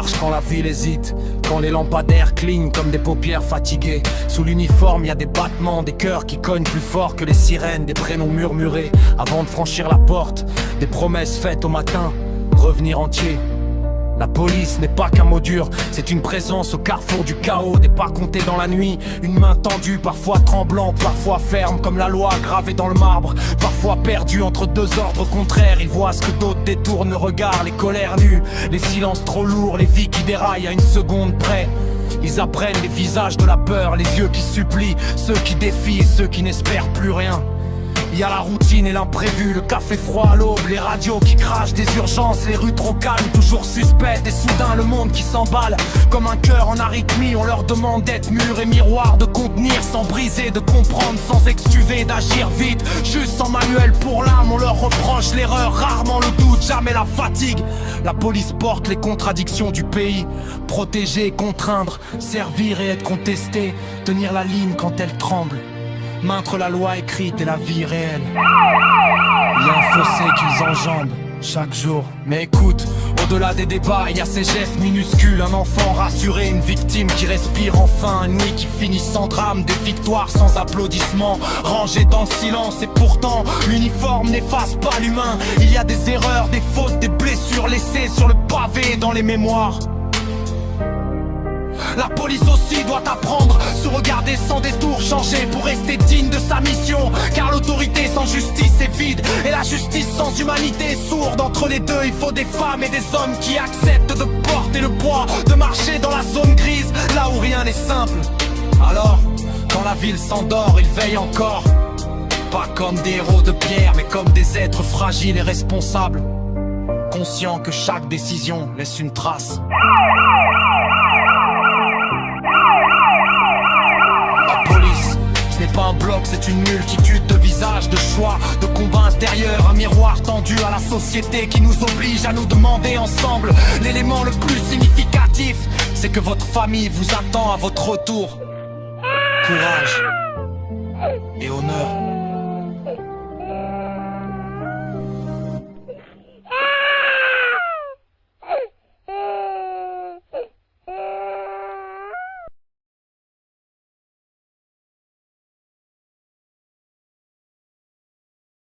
marche quand la ville hésite, quand les lampadaires clignent comme des paupières fatiguées. Sous l'uniforme, y a des battements, des cœurs qui cognent plus fort que les sirènes, des prénoms murmurés avant de franchir la porte, des promesses faites au matin, revenir entier. La police n'est pas qu'un mot dur, c'est une présence au carrefour du chaos, des pas comptés dans la nuit, une main tendue, parfois tremblante, parfois ferme comme la loi gravée dans le marbre, parfois perdue entre deux ordres contraires. Ils voient ce que d'autres détournent le regard, les colères nues, les silences trop lourds, les vies qui déraillent à une seconde près. Ils apprennent les visages de la peur, les yeux qui supplient, ceux qui défient et ceux qui n'espèrent plus rien. Il y a la routine et l'imprévu, le café froid à l'aube, les radios qui crachent des urgences, les rues trop calmes, toujours suspectes. Et soudain le monde qui s'emballe comme un cœur en arythmie. On leur demande d'être mûrs et miroirs, de contenir sans briser, de comprendre sans excuser, d'agir vite, juste sans manuel pour l'âme. On leur reproche l'erreur, rarement le doute, jamais la fatigue. La police porte les contradictions du pays, protéger, contraindre, servir et être contesté, tenir la ligne quand elle tremble. Maintre la loi écrite et la vie réelle. Il y a un fossé qu'ils enjambent chaque jour. Mais écoute, au-delà des débats, il y a ces gestes minuscules. Un enfant rassuré, une victime qui respire enfin. Une nuit qui finit sans drame, des victoires sans applaudissements, rangées dans le silence. Et pourtant, l'uniforme n'efface pas l'humain. Il y a des erreurs, des fautes, des blessures laissées sur le pavé et dans les mémoires. La police aussi doit apprendre, se regarder sans détour, changer pour rester digne de sa mission. Car l'autorité sans justice est vide, et la justice sans humanité est sourde. Entre les deux, il faut des femmes et des hommes qui acceptent de porter le poids, de marcher dans la zone grise, là où rien n'est simple. Alors, quand la ville s'endort, ils veillent encore. Pas comme des héros de pierre, mais comme des êtres fragiles et responsables, conscients que chaque décision laisse une trace. Ce n'est pas un bloc, c'est une multitude de visages, de choix, de combats intérieurs. Un miroir tendu à la société qui nous oblige à nous demander ensemble. L'élément le plus significatif, c'est que votre famille vous attend à votre retour. Courage et honneur.